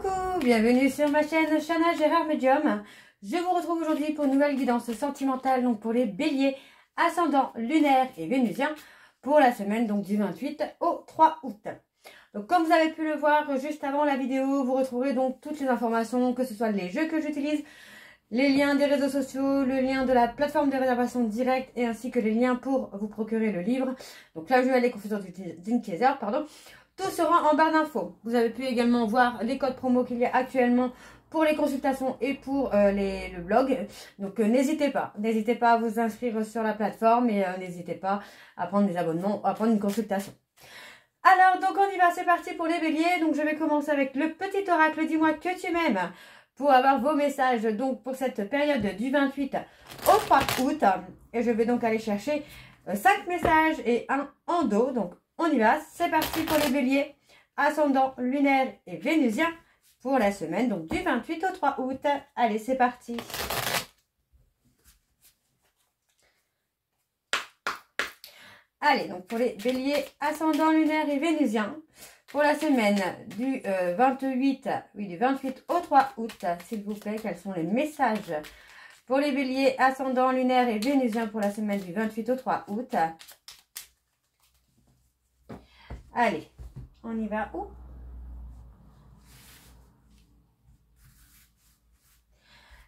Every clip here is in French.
Coucou, bienvenue sur ma chaîne Chana Gérard Medium. Je vous retrouve aujourd'hui pour une nouvelle guidance sentimentale, donc pour les béliers, ascendant lunaire et vénusien, pour la semaine donc du 28 au 3 août. Donc comme vous avez pu le voir juste avant la vidéo, vous retrouverez donc toutes les informations, que ce soit les jeux que j'utilise, les liens des réseaux sociaux, le lien de la plateforme de réservation directe et ainsi que les liens pour vous procurer le livre. Donc là, je vais aller confessions d'une Kaiser, pardon. Tout sera en barre d'infos. Vous avez pu également voir les codes promo qu'il y a actuellement pour les consultations et pour le blog. Donc n'hésitez pas à vous inscrire sur la plateforme et n'hésitez pas à prendre des abonnements, à prendre une consultation. Alors donc on y va, c'est parti pour les béliers. Donc je vais commencer avec le petit oracle, dis-moi que tu m'aimes, pour avoir vos messages donc pour cette période du 28 au 3 août. Et je vais donc aller chercher 5 messages et un en dos. Donc on y va, c'est parti pour les béliers, ascendant lunaire et vénusien pour la semaine donc du 28 au 3 août. Allez, c'est parti. Allez, donc pour les béliers, ascendant lunaire et vénusien, pour la semaine du 28 au 3 août, s'il vous plaît, quels sont les messages pour les béliers, ascendant lunaire et vénusien pour la semaine du 28 au 3 août. Allez, on y va où?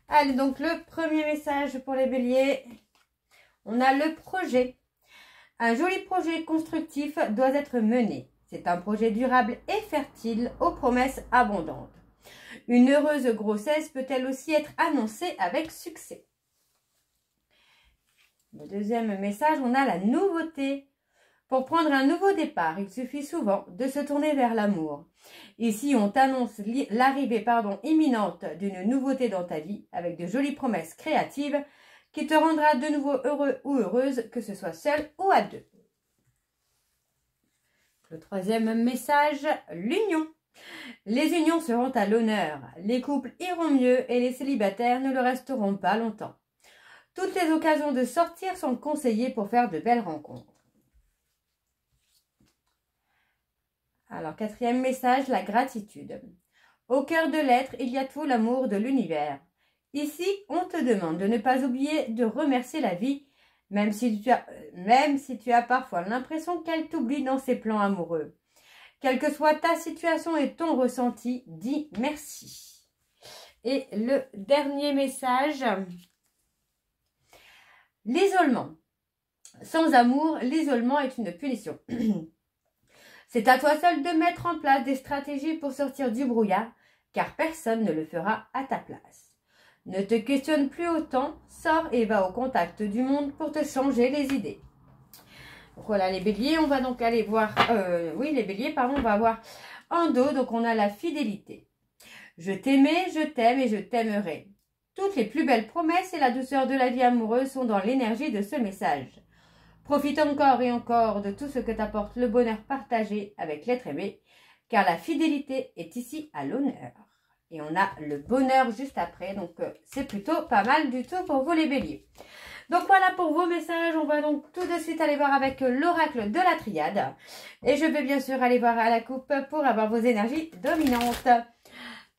Allez, donc le premier message pour les béliers, on a le projet. Un joli projet constructif doit être mené. C'est un projet durable et fertile aux promesses abondantes. Une heureuse grossesse peut-elle aussi être annoncée avec succès. Le deuxième message, on a la nouveauté. Pour prendre un nouveau départ, il suffit souvent de se tourner vers l'amour. Ici, on t'annonce l'arrivée imminente d'une nouveauté dans ta vie avec de jolies promesses créatives qui te rendra de nouveau heureux ou heureuse, que ce soit seul ou à deux. Le troisième message, l'union. Les unions seront à l'honneur, les couples iront mieux et les célibataires ne le resteront pas longtemps. Toutes les occasions de sortir sont conseillées pour faire de belles rencontres. Alors, quatrième message, la gratitude. Au cœur de l'être, il y a tout l'amour de l'univers. Ici, on te demande de ne pas oublier de remercier la vie, même si tu as parfois l'impression qu'elle t'oublie dans ses plans amoureux. Quelle que soit ta situation et ton ressenti, dis merci. Et le dernier message, l'isolement. Sans amour, l'isolement est une punition. C'est à toi seul de mettre en place des stratégies pour sortir du brouillard, car personne ne le fera à ta place. Ne te questionne plus autant, sors et va au contact du monde pour te changer les idées. Donc voilà les béliers, on va donc aller voir, les béliers, pardon, on va voir en dos, donc on a la fidélité. Je t'aimais, je t'aime et je t'aimerai. Toutes les plus belles promesses et la douceur de la vie amoureuse sont dans l'énergie de ce message. Profite encore et encore de tout ce que t'apporte le bonheur partagé avec l'être aimé, car la fidélité est ici à l'honneur. Et on a le bonheur juste après, donc c'est plutôt pas mal du tout pour vous les béliers. Donc voilà pour vos messages, on va donc tout de suite aller voir avec l'oracle de la triade. Et je vais bien sûr aller voir à la coupe pour avoir vos énergies dominantes.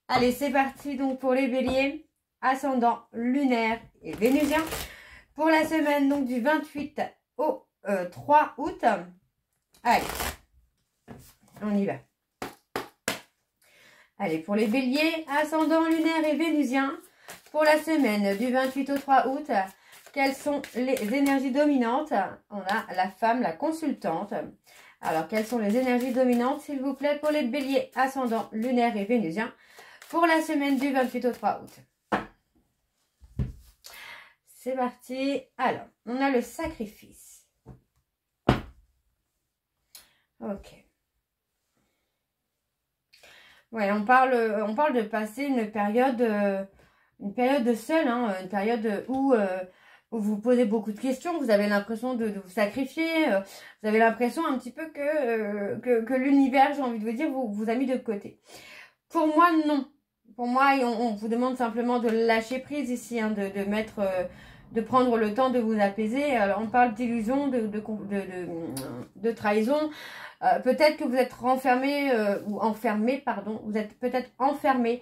Allez, c'est parti donc pour les béliers, ascendant lunaire et vénusien, pour la semaine donc du 28 au 3 août. Allez, on y va. Allez, pour les béliers, ascendant lunaire et vénusien, pour la semaine du 28 au 3 août, quelles sont les énergies dominantes? On a la femme, la consultante. Alors, quelles sont les énergies dominantes, s'il vous plaît, pour les béliers, ascendant lunaire et vénusien, pour la semaine du 28 au 3 août? C'est parti. Alors, on a le sacrifice. Ok. Ouais, on parle de passer une période seule, hein, une période où vous posez beaucoup de questions, vous avez l'impression de vous sacrifier, vous avez l'impression un petit peu que l'univers, j'ai envie de vous dire, vous a mis de côté. Pour moi, non. Pour moi, on vous demande simplement de lâcher prise ici, hein, de mettre de prendre le temps de vous apaiser. Alors, on parle d'illusion, de trahison. Peut-être que vous êtes renfermé ou enfermé, pardon. Vous êtes peut-être enfermé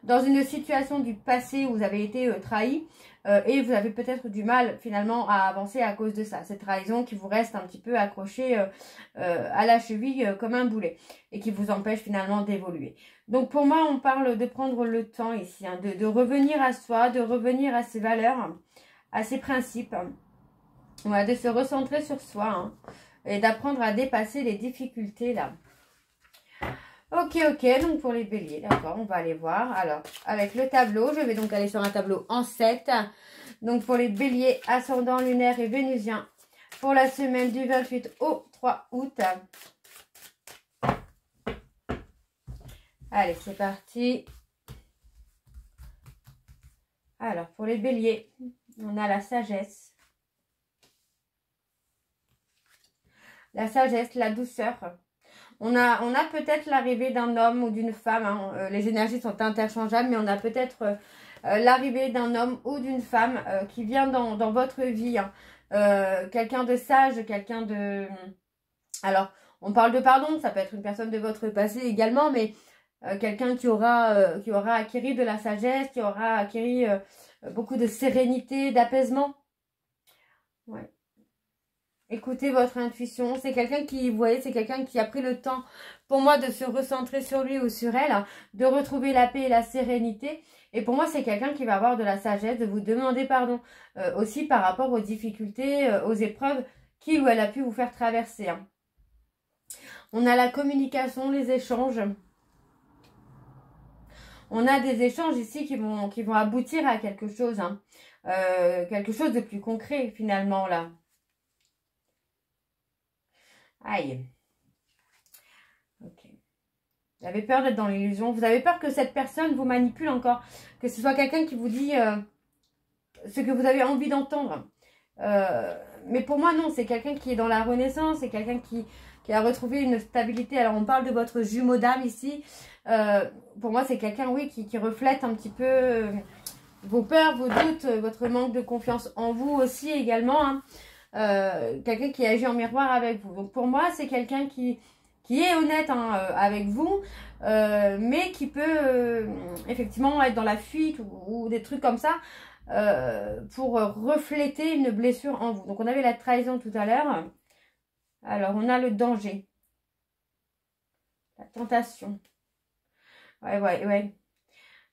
dans une situation du passé où vous avez été trahi. Et vous avez peut-être du mal finalement à avancer à cause de ça. Cette trahison qui vous reste un petit peu accrochée à la cheville comme un boulet. Et qui vous empêche finalement d'évoluer. Donc pour moi, on parle de prendre le temps ici. Hein, de revenir à soi, de revenir à ses valeurs, à ses principes. Voilà, de se recentrer sur soi. Hein, et d'apprendre à dépasser les difficultés là. Ok, donc pour les béliers, d'accord, on va aller voir. Alors, avec le tableau, je vais donc aller sur un tableau en 7. Donc pour les béliers, ascendant lunaire et vénusien, pour la semaine du 28 au 3 août. Allez, c'est parti. Alors, pour les béliers, on a la sagesse. La sagesse, la douceur. On a peut-être l'arrivée d'un homme ou d'une femme. Hein. Les énergies sont interchangeables, mais on a peut-être l'arrivée d'un homme ou d'une femme qui vient dans votre vie. Hein. Quelqu'un de sage, quelqu'un de... Alors, on parle de pardon, ça peut être une personne de votre passé également, mais quelqu'un qui aura acquis de la sagesse, qui aura acquis beaucoup de sérénité, d'apaisement. Ouais. Écoutez votre intuition. C'est quelqu'un qui, vous voyez, c'est quelqu'un qui a pris le temps pour moi de se recentrer sur lui ou sur elle, de retrouver la paix et la sérénité. Et pour moi, c'est quelqu'un qui va avoir de la sagesse, de vous demander pardon aussi par rapport aux difficultés, aux épreuves qu'il ou elle a pu vous faire traverser. Hein. On a la communication, les échanges. On a des échanges ici qui vont aboutir à quelque chose. Hein. Quelque chose de plus concret finalement là. Aïe. Ok. Vous avez peur d'être dans l'illusion. Vous avez peur que cette personne vous manipule encore. Que ce soit quelqu'un qui vous dit ce que vous avez envie d'entendre. Mais pour moi, non. C'est quelqu'un qui est dans la renaissance. C'est quelqu'un qui a retrouvé une stabilité. Alors, on parle de votre jumeau d'âme ici. Pour moi, c'est quelqu'un, oui, qui reflète un petit peu vos peurs, vos doutes, votre manque de confiance en vous aussi également. Hein. Quelqu'un qui agit en miroir avec vous. Donc pour moi, c'est quelqu'un qui est honnête hein, avec vous, mais qui peut effectivement être dans la fuite ou des trucs comme ça pour refléter une blessure en vous. Donc on avait la trahison tout à l'heure. Alors on a le danger. La tentation. Ouais.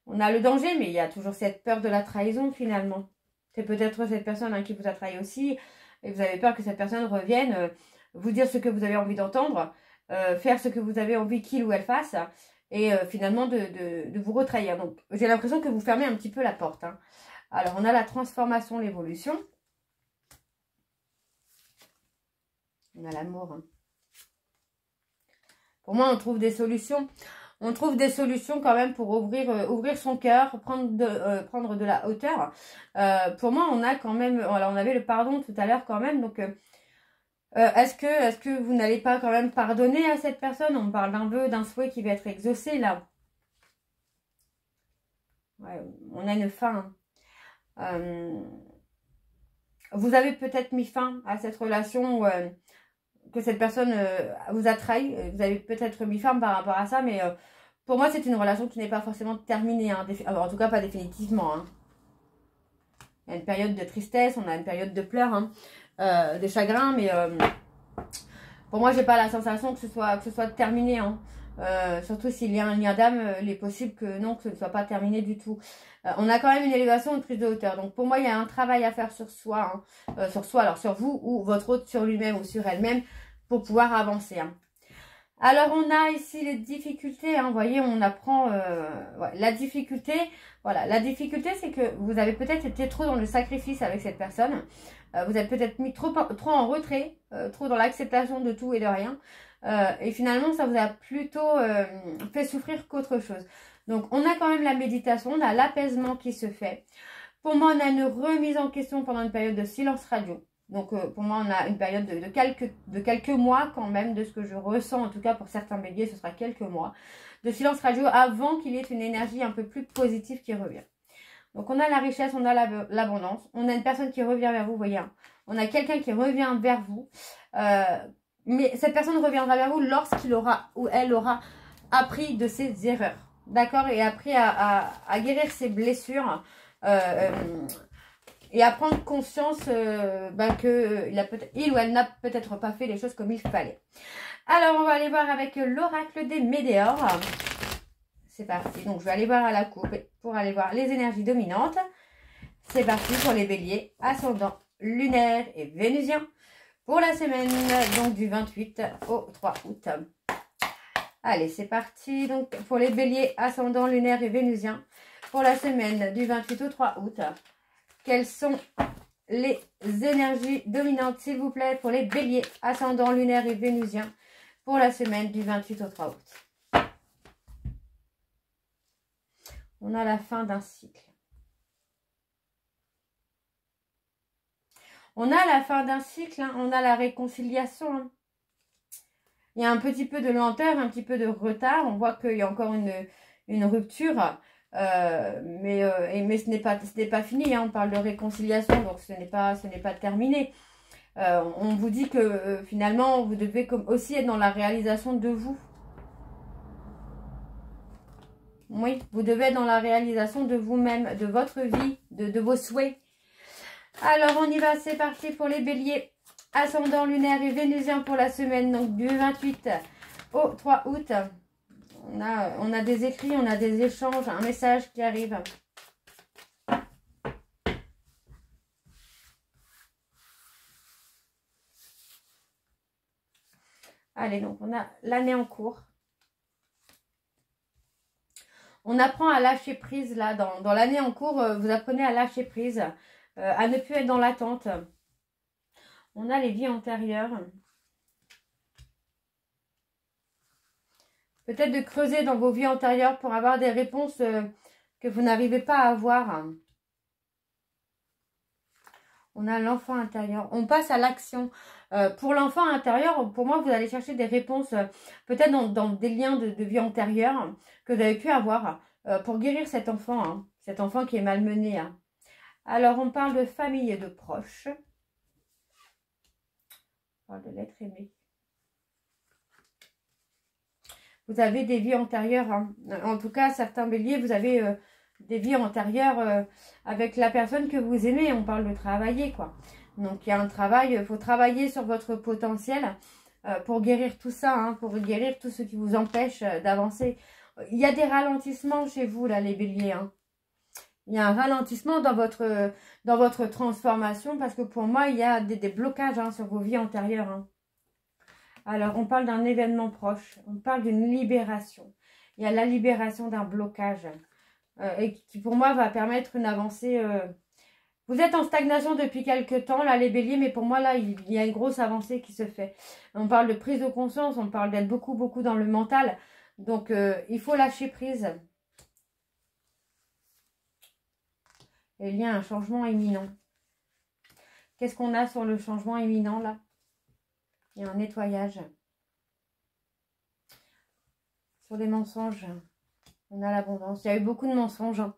On a le danger, mais il y a toujours cette peur de la trahison finalement. C'est peut-être cette personne hein, qui vous a trahi aussi. Et vous avez peur que cette personne revienne vous dire ce que vous avez envie d'entendre, faire ce que vous avez envie qu'il ou elle fasse, et finalement de vous retrahir. Donc, j'ai l'impression que vous fermez un petit peu la porte. Hein. Alors, on a la transformation, l'évolution. On a l'amour. Hein. Pour moi, on trouve des solutions. On trouve des solutions quand même pour ouvrir son cœur, prendre de la hauteur. Pour moi, on a quand même... Alors, on avait le pardon tout à l'heure quand même. Donc, est-ce que vous n'allez pas quand même pardonner à cette personne? On parle d'un vœu, d'un souhait qui va être exaucé là. Ouais, on a une fin. Vous avez peut-être mis fin à cette relation que cette personne vous a trahi. Vous avez peut-être mis fin par rapport à ça, mais pour moi, c'est une relation qui n'est pas forcément terminée. Hein, en tout cas, pas définitivement. Hein. Il y a une période de tristesse, on a une période de pleurs, hein, de chagrin, mais pour moi, j'ai pas la sensation que ce soit terminé. Hein. Surtout s'il y a un lien d'âme, il est possible que non, que ce ne soit pas terminé du tout. On a quand même une élévation, une prise de hauteur. Donc pour moi, il y a un travail à faire sur soi. Hein. Sur soi, alors sur vous ou votre autre sur lui-même ou sur elle-même pour pouvoir avancer. Hein. Alors on a ici les difficultés. Hein. Vous voyez, on apprend la difficulté. Voilà, la difficulté, c'est que vous avez peut-être été trop dans le sacrifice avec cette personne. Vous êtes peut-être mis trop en retrait, trop dans l'acceptation de tout et de rien. Et finalement, ça vous a plutôt fait souffrir qu'autre chose. Donc, on a quand même la méditation, on a l'apaisement qui se fait. Pour moi, on a une remise en question pendant une période de silence radio. Donc, pour moi, on a une période de quelques mois quand même, de ce que je ressens. En tout cas, pour certains béliers, ce sera quelques mois de silence radio avant qu'il y ait une énergie un peu plus positive qui revient. Donc, on a la richesse, on a l'abondance. On a une personne qui revient vers vous, vous voyez. Hein. On a quelqu'un qui revient vers vous. Mais cette personne reviendra vers vous lorsqu'il aura ou elle aura appris de ses erreurs. D'accord? Et appris à guérir ses blessures. Et à prendre conscience que il ou elle n'a peut-être pas fait les choses comme il fallait. Alors, on va aller voir avec l'oracle des météores. C'est parti. Donc, je vais aller voir à la coupe pour aller voir les énergies dominantes. C'est parti pour les béliers, ascendant, lunaire et vénusien. Pour la semaine, donc du 28 au 3 août. Allez, c'est parti. Donc, pour les béliers, ascendant, lunaire et vénusien. Pour la semaine du 28 au 3 août. Quelles sont les énergies dominantes, s'il vous plaît, pour les béliers, ascendant, lunaire et vénusien, pour la semaine du 28 au 3 août. On a la fin d'un cycle. On a la fin d'un cycle, hein, on a la réconciliation. Hein. Il y a un petit peu de lenteur, un petit peu de retard. On voit qu'il y a encore une rupture. Mais ce n'est pas fini, hein. On parle de réconciliation, donc ce n'est pas terminé. On vous dit que finalement vous devez aussi être dans la réalisation de vous. Oui, vous devez être dans la réalisation de vous-même, de votre vie, de vos souhaits. Alors on y va, c'est parti pour les béliers, ascendant, lunaire et vénusien pour la semaine, donc du 28 au 3 août. On a des écrits, on a des échanges, un message qui arrive. Allez, donc on a l'année en cours. On apprend à lâcher prise, là, dans l'année en cours, vous apprenez à lâcher prise, à ne plus être dans l'attente. On a les vies antérieures. Peut-être de creuser dans vos vies antérieures pour avoir des réponses que vous n'arrivez pas à avoir. On a l'enfant intérieur. On passe à l'action. Pour l'enfant intérieur, pour moi, vous allez chercher des réponses peut-être dans des liens de vie antérieure que vous avez pu avoir pour guérir cet enfant. Hein, cet enfant qui est malmené. Hein. Alors, on parle de famille et de proches. On parle de l'être aimé. Vous avez des vies antérieures. Hein. En tout cas, certains béliers, vous avez des vies antérieures avec la personne que vous aimez. On parle de travailler, quoi. Donc, il y a un travail. Il faut travailler sur votre potentiel pour guérir tout ça, hein, pour guérir tout ce qui vous empêche d'avancer. Il y a des ralentissements chez vous, là, les béliers. Hein. Il y a un ralentissement dans votre transformation parce que pour moi, il y a des blocages hein, sur vos vies antérieures. Hein. Alors, on parle d'un événement proche. On parle d'une libération. Il y a la libération d'un blocage. Et qui, pour moi, va permettre une avancée. Vous êtes en stagnation depuis quelques temps, là, les béliers. Mais pour moi, là, il y a une grosse avancée qui se fait. On parle de prise de conscience. On parle d'être beaucoup dans le mental. Donc, il faut lâcher prise. Et il y a un changement imminent. Qu'est-ce qu'on a sur le changement imminent, là? Il y a un nettoyage. Sur les mensonges, on a l'abondance. Il y a eu beaucoup de mensonges. Hein.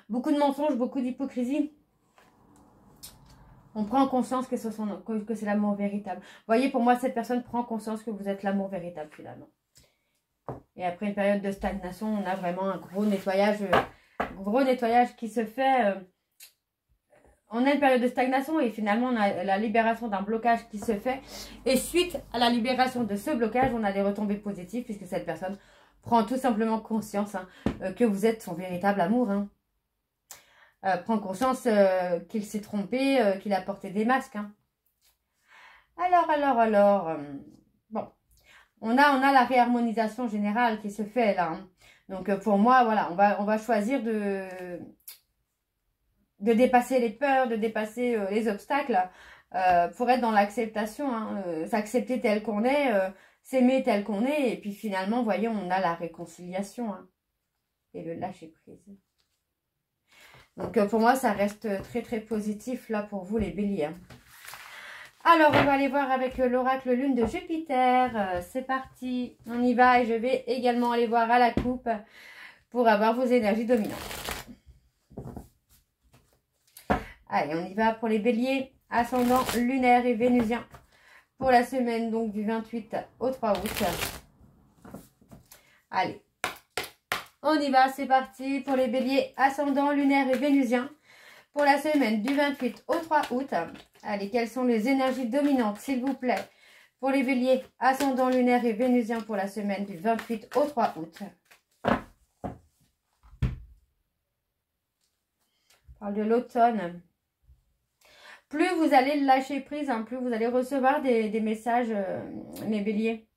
Beaucoup de mensonges, beaucoup d'hypocrisie. On prend conscience que c'est l'amour véritable. Vous voyez, pour moi, cette personne prend conscience que vous êtes l'amour véritable, finalement. Et après une période de stagnation, on a vraiment un gros nettoyage qui se fait. On a une période de stagnation et finalement, on a la libération d'un blocage qui se fait. Et suite à la libération de ce blocage, on a des retombées positives puisque cette personne prend tout simplement conscience hein, que vous êtes son véritable amour. Hein. Prend conscience qu'il s'est trompé, qu'il a porté des masques. Hein. Alors, bon. On a la réharmonisation générale qui se fait là. Hein. Donc pour moi, voilà, on va choisir de dépasser les peurs, de dépasser les obstacles pour être dans l'acceptation, hein, s'accepter tel qu'on est, s'aimer tel qu'on est, et puis finalement, voyons, on a la réconciliation hein, et le lâcher prise. Donc pour moi, ça reste très positif là pour vous les béliers. Hein. Alors, on va aller voir avec l'oracle lune de Jupiter. C'est parti, on y va et je vais également aller voir à la coupe pour avoir vos énergies dominantes. Allez, on y va pour les béliers, ascendant lunaire et vénusien. Pour la semaine donc du 28 au 3 août. Allez, on y va, c'est parti pour les béliers, ascendant lunaire et vénusien. Pour la semaine du 28 au 3 août. Allez, quelles sont les énergies dominantes, s'il vous plaît, pour les béliers, ascendant lunaire et vénusien pour la semaine du 28 au 3 août. On parle de l'automne. Plus vous allez lâcher prise, hein, plus vous allez recevoir des messages, les béliers.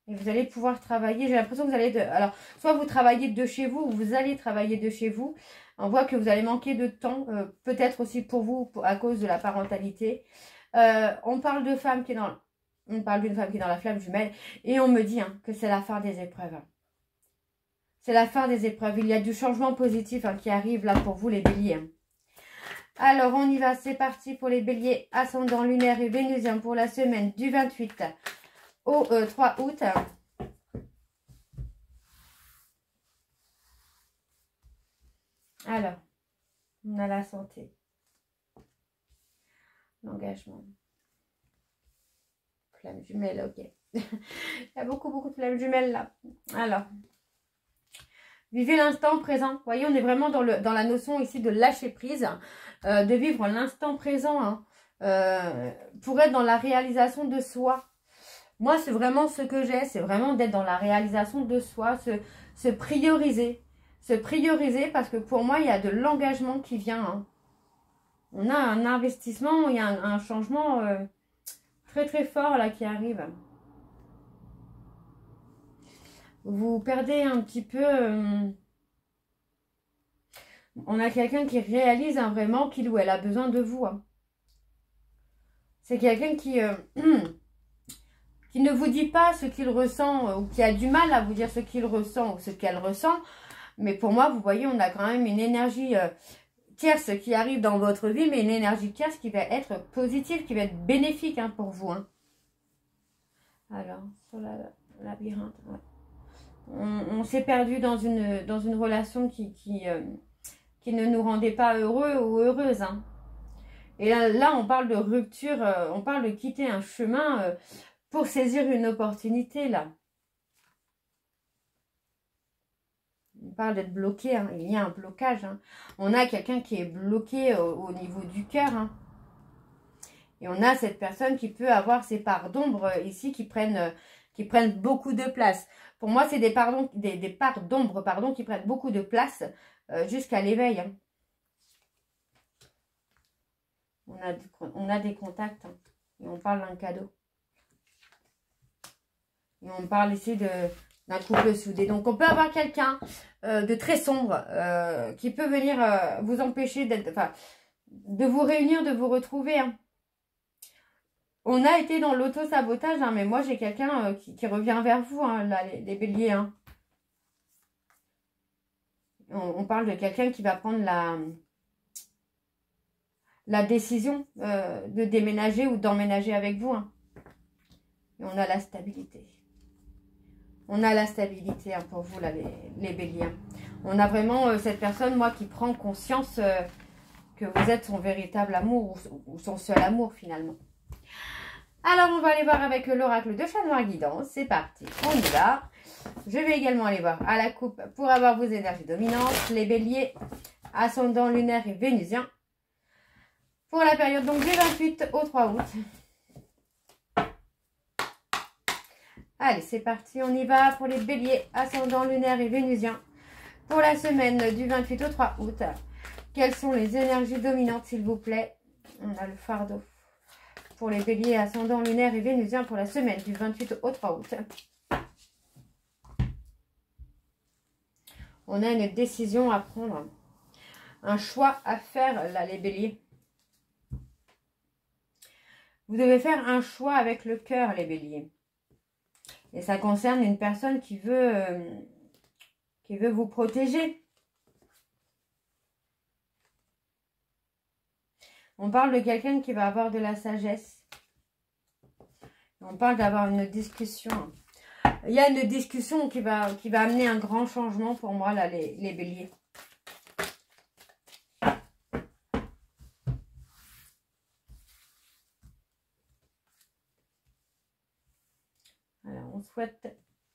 Et vous allez pouvoir travailler. J'ai l'impression que vous allez... Alors, soit vous travaillez de chez vous, ou vous allez travailler de chez vous. On voit que vous allez manquer de temps, peut-être aussi pour vous, à cause de la parentalité. On parle de femme qui est dans... On parle d'une femme qui est dans la flamme jumelle. Et on me dit hein, que c'est la fin des épreuves. C'est la fin des épreuves. Il y a du changement positif hein, qui arrive là pour vous, les béliers. Hein. Alors, on y va. C'est parti pour les béliers, ascendant lunaire et vénusien pour la semaine du 28 au 3 août. Alors, on a la santé, l'engagement, flamme jumelle, ok. Il y a beaucoup de flammes jumelles là. Alors, vivez l'instant présent. Vous voyez, on est vraiment dans la notion ici de lâcher prise, de vivre l'instant présent hein, pour être dans la réalisation de soi. Moi, c'est vraiment ce que j'ai, c'est vraiment d'être dans la réalisation de soi, se prioriser. Se prioriser parce que pour moi, il y a de l'engagement qui vient. Hein. On a un investissement, il y a un changement très fort là qui arrive. Vous perdez un petit peu... on a quelqu'un qui réalise hein, vraiment qu'il ou elle a besoin de vous. Hein. C'est quelqu'un qui... qui ne vous dit pas ce qu'il ressent ou qui a du mal à vous dire ce qu'il ressent ou ce qu'elle ressent. Mais pour moi, vous voyez, on a quand même une énergie tierce qui arrive dans votre vie, mais une énergie tierce qui va être positive, qui va être bénéfique hein, pour vous. Hein. Alors, sur la labyrinthe, ouais. On s'est perdu dans une relation qui ne nous rendait pas heureux ou heureuse. Hein. Et là, on parle de rupture, on parle de quitter un chemin... pour saisir une opportunité, là. On parle d'être bloqué, hein. Il y a un blocage. Hein. On a quelqu'un qui est bloqué au niveau du cœur. Hein. Et on a cette personne qui peut avoir ses parts d'ombre ici qui prennent beaucoup de place. Pour moi, c'est des parts d'ombre qui prennent beaucoup de place jusqu'à l'éveil. Hein. On a des contacts hein. Et on parle d'un cadeau. Et on parle ici d'un couple soudé. Donc, on peut avoir quelqu'un de très sombre qui peut venir vous empêcher de vous réunir, de vous retrouver. Hein. On a été dans l'auto-sabotage, hein, mais moi, j'ai quelqu'un qui revient vers vous, hein, là, les béliers. Hein. On parle de quelqu'un qui va prendre la décision de déménager ou d'emménager avec vous. Hein. Et on a la stabilité. On a la stabilité hein, pour vous, là, les béliers. On a vraiment cette personne, moi, qui prend conscience que vous êtes son véritable amour ou son seul amour, finalement. Alors, on va aller voir avec l'oracle de Chat Noir Guidance. C'est parti, on y va. Je vais également aller voir à la coupe pour avoir vos énergies dominantes. Les béliers, ascendant lunaire et vénusien. Pour la période donc du 28 au 3 août. Allez, c'est parti, on y va pour les béliers, ascendant lunaire et vénusien. Pour la semaine du 28 au 3 août. Quelles sont les énergies dominantes, s'il vous plaît? On a le fardeau. Pour les béliers, ascendant lunaire et vénusien pour la semaine du 28 au 3 août. On a une décision à prendre. Un choix à faire, là, les béliers. Vous devez faire un choix avec le cœur, les béliers. Et ça concerne une personne qui veut vous protéger. On parle de quelqu'un qui va avoir de la sagesse. On parle d'avoir une discussion. Il y a une discussion qui va amener un grand changement pour moi, là, les béliers.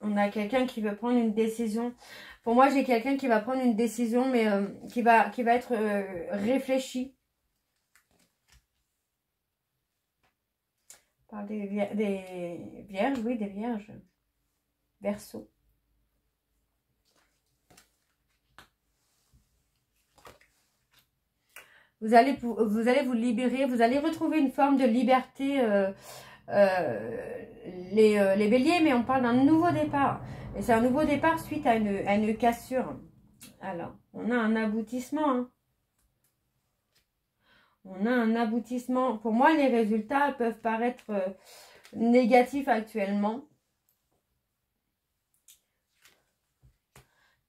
On a quelqu'un qui veut prendre une décision. Pour moi, j'ai quelqu'un qui va prendre une décision, mais qui va être réfléchi. Par des vierges, oui, des vierges. Verseau. Vous allez vous libérer, vous allez retrouver une forme de liberté, les béliers, mais on parle d'un nouveau départ. Et c'est un nouveau départ suite à une cassure. Alors, on a un aboutissement. Hein. On a un aboutissement. Pour moi, les résultats peuvent paraître négatifs actuellement.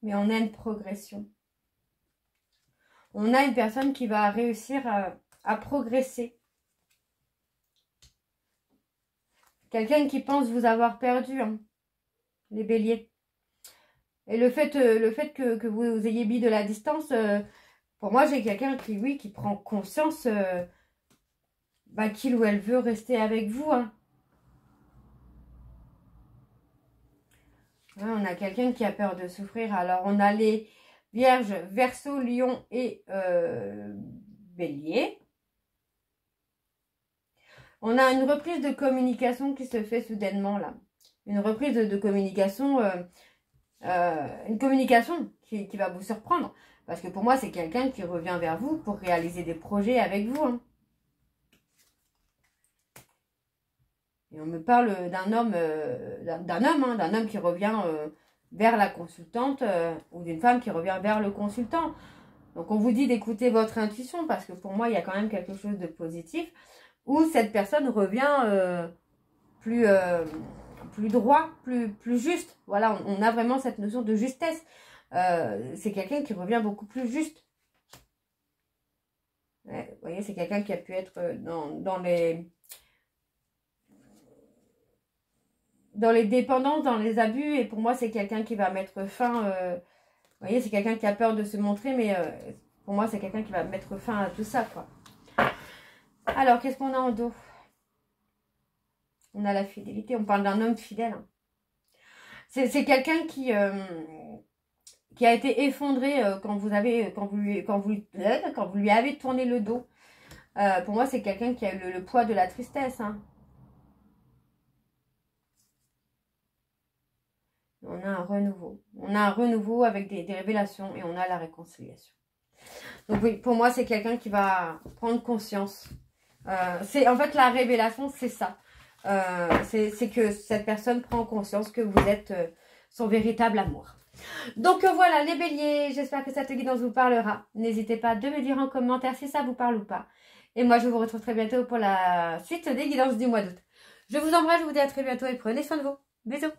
Mais on a une progression. On a une personne qui va réussir à progresser. Quelqu'un qui pense vous avoir perdu, hein, les béliers. Et le fait que vous ayez mis de la distance, pour moi, j'ai quelqu'un qui, oui, qui prend conscience qu'il ou elle veut rester avec vous. Hein. Ouais, on a quelqu'un qui a peur de souffrir. Alors, on a les Vierge, Verseau, Lion et Bélier. On a une reprise de communication qui se fait soudainement là. Une reprise de communication, une communication qui va vous surprendre. Parce que pour moi, c'est quelqu'un qui revient vers vous pour réaliser des projets avec vous. Hein. Et on me parle d'un homme, d'un homme qui revient vers la consultante ou d'une femme qui revient vers le consultant. Donc, on vous dit d'écouter votre intuition parce que pour moi, il y a quand même quelque chose de positif où cette personne revient plus droit, plus juste. Voilà, on a vraiment cette notion de justesse. C'est quelqu'un qui revient beaucoup plus juste. Ouais, vous voyez, c'est quelqu'un qui a pu être dans les dépendances, dans les abus. Et pour moi, c'est quelqu'un qui va mettre fin. Vous voyez, c'est quelqu'un qui a peur de se montrer. Mais pour moi, c'est quelqu'un qui va mettre fin à tout ça, quoi. Alors, qu'est-ce qu'on a en dos? On a la fidélité. On parle d'un homme fidèle. Hein. C'est quelqu'un qui a été effondré quand vous lui avez tourné le dos. Pour moi, c'est quelqu'un qui a eu le poids de la tristesse. Hein. On a un renouveau. On a un renouveau avec des révélations et on a la réconciliation. Donc oui, pour moi, c'est quelqu'un qui va prendre conscience. En fait, la révélation, c'est ça. C'est que cette personne prend conscience que vous êtes son véritable amour. Donc voilà, les béliers, j'espère que cette guidance vous parlera. N'hésitez pas de me dire en commentaire si ça vous parle ou pas. Et moi, je vous retrouve très bientôt pour la suite des guidances du mois d'août. Je vous embrasse, je vous dis à très bientôt et prenez soin de vous. Bisous.